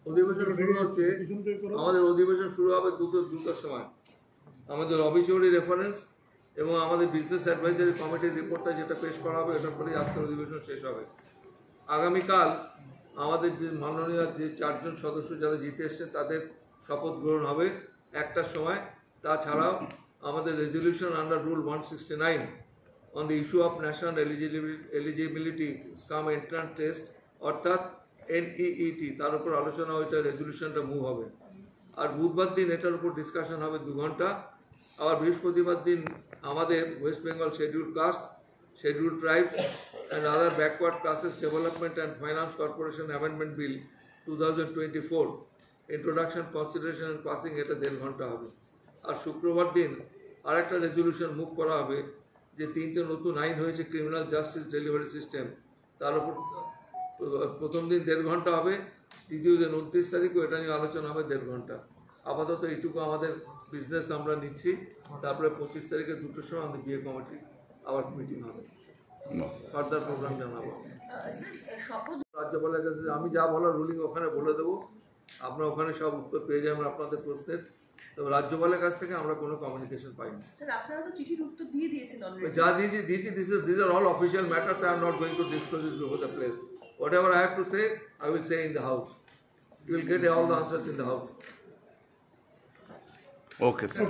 অধিবেশন শুরু হচ্ছে, আমাদের অধিবেশন শুরু হবে দুটোর সময়। আমাদের রবি চৌধুরী রেফারেন্স এবং আমাদের বিজনেস অ্যাডভাইজারি কমিটির রিপোর্টটা যেটা পেশ করা হবে, এটার পরেই আজকের অধিবেশন শেষ হবে। আগামীকাল আমাদের যে মাননীয় যে 4 জন সদস্য যারা জিতে এসছেন তাদের শপথ গ্রহণ হবে 1টার সময়। তাছাড়াও আমাদের resolution under rule 169 on the issue of national eligibility come entrance test অর্থাৎ NEET, তার উপর আলোচনা, ওইটা রেজলিউশনটা মুভ হবে। আর বুধবার দিন এটার উপর ডিসকাশন হবে 2 ঘন্টা। আবার বৃহস্পতিবার দিন আমাদের West Bengal scheduled caste, scheduled tribes and other backward classes development and finance corporation amendment bill 2024 introduction, consideration and passing, এটা 1.5 ঘন্টা হবে। আর শুক্রবার দিন আরেকটা রেজলিউশন মুভ করা হবে যে 3টে নতুন আইন হয়েছে ক্রিমিনাল জাস্টিস ডেলিভারি সিস্টেম, তার উপর প্রথম দিন 1.5 ঘন্টা হবে, দ্বিতীয় দিন 29 তারিখও এটা নিয়ে আলোচনা হবে 1.5 ঘন্টা। আপাতত এইটুকু আমাদের বিজনেস আমরা নিচ্ছি। তারপরে 25 তারিখে 2টোর সময় আমাদের বিয়ে কমিটি আবার মিটিং হবে, ফার্দার প্রোগ্রাম জানাবো। রাজ্যপালের কাছে আমি যা বলার রুলিং ওখানে বলে দেবো, আপনারা ওখানে সব উত্তর পেয়ে যাবেন আপনাদের প্রশ্নের। তবে রাজ্যপালের কাছ থেকে আমরা কোনো কমিউনিকেশন পাইনি। স্যার আপনারা তো চিঠির উত্তর দিয়ে দিয়েছেন অলরেডি। যা দিয়েছি these are all official matters. I am not going to disclose it before the place. Whatever I have to say, I will say in the house. You will get all the answers in the house. Okay, sir.